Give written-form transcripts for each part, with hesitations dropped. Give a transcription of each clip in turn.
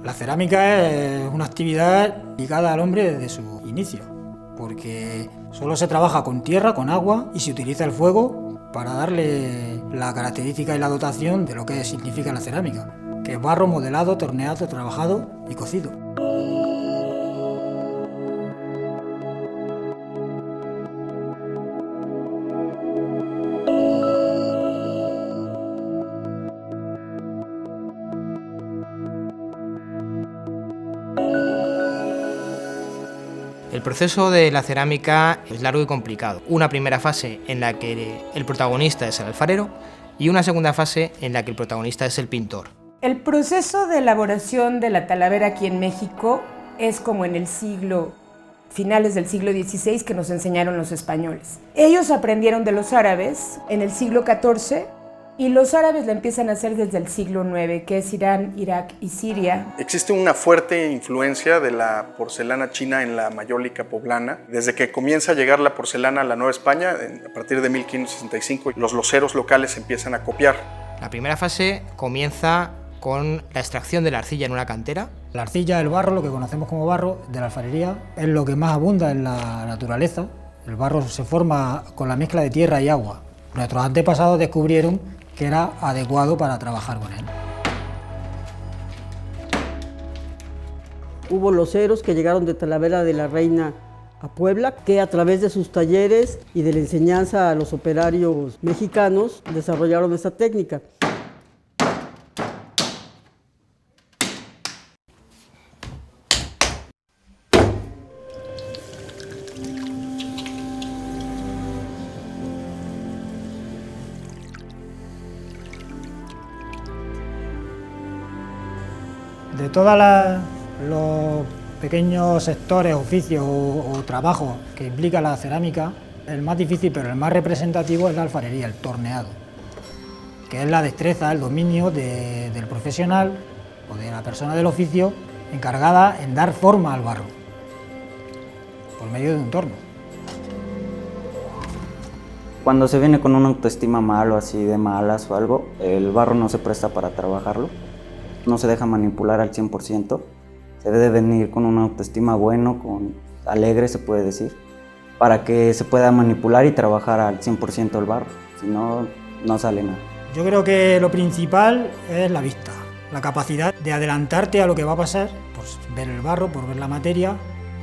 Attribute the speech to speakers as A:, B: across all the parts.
A: La cerámica es una actividad ligada al hombre desde su inicio, porque solo se trabaja con tierra, con agua y se utiliza el fuego para darle la característica y la dotación de lo que significa la cerámica, que es barro modelado, torneado, trabajado y cocido.
B: El proceso de la cerámica es largo y complicado. Una primera fase en la que el protagonista es el alfarero y una segunda fase en la que el protagonista es el pintor.
C: El proceso de elaboración de la talavera aquí en México es como en el finales del siglo XVI que nos enseñaron los españoles. Ellos aprendieron de los árabes en el siglo XIV y los árabes la empiezan a hacer desde el siglo IX, que es Irán, Irak y Siria.
D: Existe una fuerte influencia de la porcelana china en la mayólica poblana. Desde que comienza a llegar la porcelana a la Nueva España, a partir de 1565, los loceros locales empiezan a copiar.
B: La primera fase comienza con la extracción de la arcilla en una cantera.
A: La arcilla, el barro, lo que conocemos como barro de la alfarería, es lo que más abunda en la naturaleza. El barro se forma con la mezcla de tierra y agua. Nuestros antepasados descubrieron que era adecuado para trabajar con él.
E: Hubo loceros que llegaron de Talavera de la Reina a Puebla, que a través de sus talleres y de la enseñanza a los operarios mexicanos desarrollaron esta técnica.
A: De todos los pequeños sectores, oficios o trabajos que implica la cerámica, el más difícil pero el más representativo es la alfarería, el torneado, que es la destreza, el dominio del profesional o de la persona del oficio encargada en dar forma al barro por medio de un torno.
F: Cuando se viene con una autoestima mal o así de malas o algo, el barro no se presta para trabajarlo. No se deja manipular al 100%, se debe venir con una autoestima bueno, alegre se puede decir, para que se pueda manipular y trabajar al 100% el barro, si no, no sale nada.
A: Yo creo que lo principal es la vista, la capacidad de adelantarte a lo que va a pasar, pues ver el barro, por ver la materia,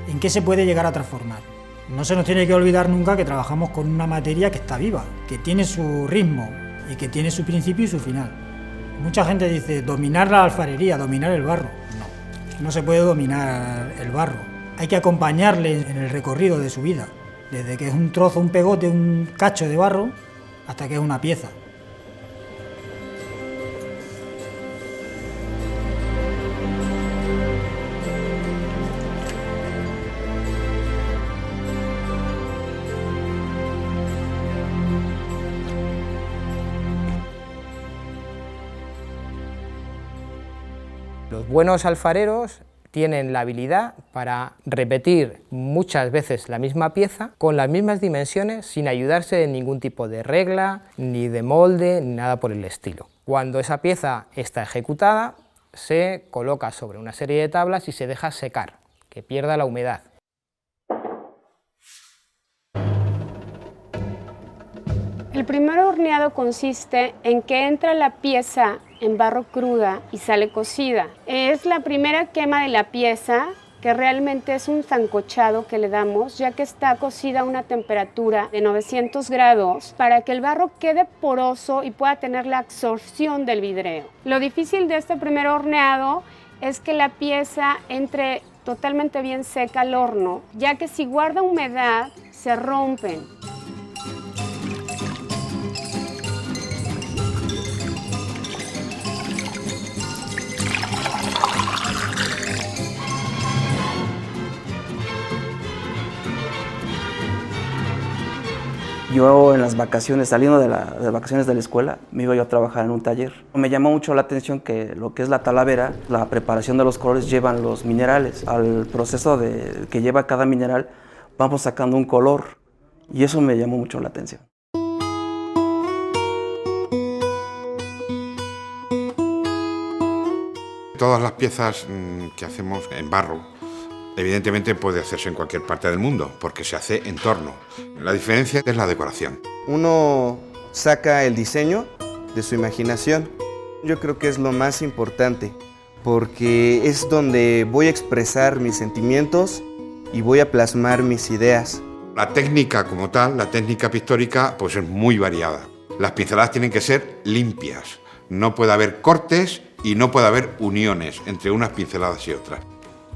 A: en qué se puede llegar a transformar. No se nos tiene que olvidar nunca que trabajamos con una materia que está viva, que tiene su ritmo y que tiene su principio y su final. Mucha gente dice dominar la alfarería, dominar el barro. No se puede dominar el barro. Hay que acompañarle en el recorrido de su vida, desde que es un trozo, un pegote, un cacho de barro, hasta que es una pieza.
B: Los buenos alfareros tienen la habilidad para repetir muchas veces la misma pieza con las mismas dimensiones sin ayudarse de ningún tipo de regla, ni de molde, ni nada por el estilo. Cuando esa pieza está ejecutada, se coloca sobre una serie de tablas y se deja secar, que pierda la humedad.
G: El primer horneado consiste en que entra la pieza en barro cruda y sale cocida. Es la primera quema de la pieza, que realmente es un sancochado que le damos, ya que está cocida a una temperatura de 900 grados para que el barro quede poroso y pueda tener la absorción del vidrio. Lo difícil de este primer horneado es que la pieza entre totalmente bien seca al horno, ya que si guarda humedad se rompen.
F: Yo en las vacaciones, saliendo de las vacaciones de la escuela, me iba yo a trabajar en un taller. Me llamó mucho la atención que lo que es la talavera, la preparación de los colores llevan los minerales. Al proceso que lleva cada mineral, vamos sacando un color y eso me llamó mucho la atención.
H: todas las piezas que hacemos en barro, evidentemente puede hacerse en cualquier parte del mundo, porque se hace en torno. La diferencia es la decoración.
I: Uno saca el diseño de su imaginación. Yo creo que es lo más importante, porque es donde voy a expresar mis sentimientos y voy a plasmar mis ideas.
H: La técnica como tal, la técnica pictórica, pues es muy variada. Las pinceladas tienen que ser limpias, no puede haber cortes y no puede haber uniones entre unas pinceladas y otras.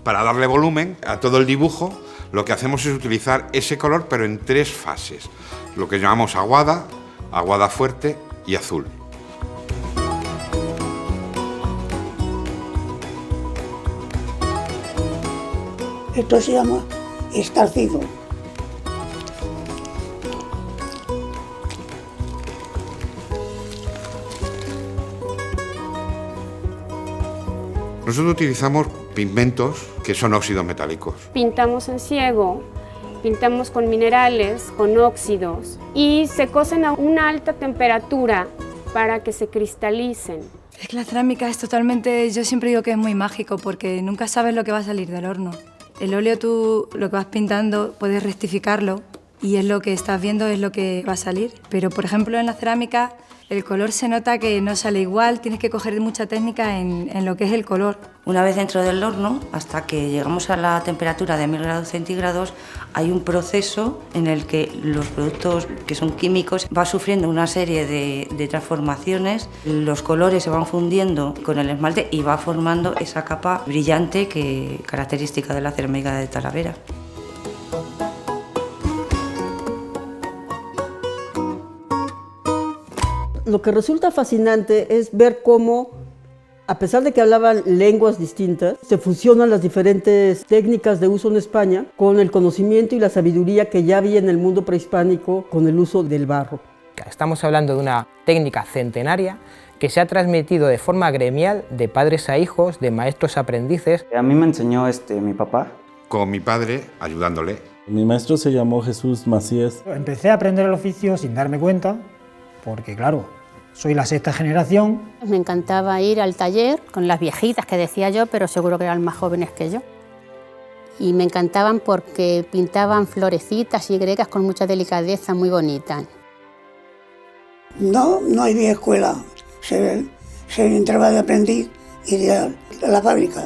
H: Para darle volumen a todo el dibujo, lo que hacemos es utilizar ese color, pero en 3 fases, lo que llamamos aguada, aguada fuerte y azul.
J: Esto se llama estarcido.
H: Nosotros utilizamos pigmentos que son óxidos metálicos.
G: Pintamos en ciego, pintamos con minerales, con óxidos y se cocen a una alta temperatura para que se cristalicen.
K: Es que la cerámica es totalmente, yo siempre digo que es muy mágico porque nunca sabes lo que va a salir del horno. El óleo tú lo que vas pintando puedes rectificarlo y es lo que estás viendo, es lo que va a salir. Pero por ejemplo en la cerámica el color se nota que no sale igual, tienes que coger mucha técnica en lo que es el color.
L: Una vez dentro del horno, hasta que llegamos a la temperatura de 1000 grados centígrados, hay un proceso en el que los productos que son químicos van sufriendo una serie de transformaciones, los colores se van fundiendo con el esmalte y va formando esa capa brillante que característica de la cerámica de Talavera.
E: Lo que resulta fascinante es ver cómo, a pesar de que hablaban lenguas distintas, se fusionan las diferentes técnicas de uso en España con el conocimiento y la sabiduría que ya había en el mundo prehispánico con el uso del barro.
B: Estamos hablando de una técnica centenaria que se ha transmitido de forma gremial de padres a hijos, de maestros a aprendices.
F: A mí me enseñó mi papá.
H: Con mi padre ayudándole.
M: Mi maestro se llamó Jesús Macías.
A: Empecé a aprender el oficio sin darme cuenta, porque claro, soy la 6ª generación.
N: Me encantaba ir al taller con las viejitas que decía yo, pero seguro que eran más jóvenes que yo. Y me encantaban porque pintaban florecitas y grecas con mucha delicadeza, muy bonitas.
J: No hay vieja escuela. Se entraba de aprendiz y de a la fábrica.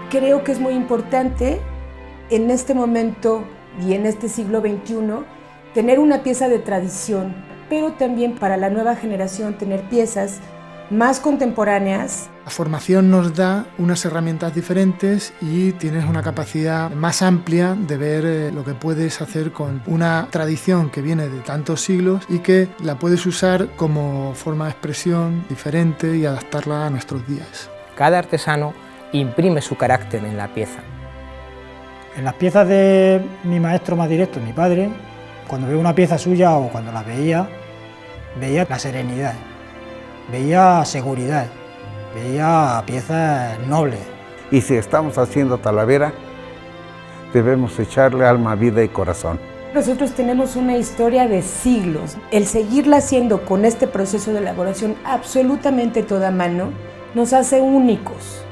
C: Creo que es muy importante en este momento y en este siglo XXI tener una pieza de tradición, pero también para la nueva generación tener piezas más contemporáneas.
O: La formación nos da unas herramientas diferentes y tienes una capacidad más amplia de ver lo que puedes hacer con una tradición que viene de tantos siglos y que la puedes usar como forma de expresión diferente y adaptarla a nuestros días.
B: Cada artesano imprime su carácter en la pieza.
A: En las piezas de mi maestro más directo, mi padre, cuando veo una pieza suya o cuando la veía la serenidad, veía seguridad, veía piezas nobles.
P: Y si estamos haciendo Talavera, debemos echarle alma, vida y corazón.
C: Nosotros tenemos una historia de siglos. El seguirla haciendo con este proceso de elaboración absolutamente toda mano nos hace únicos.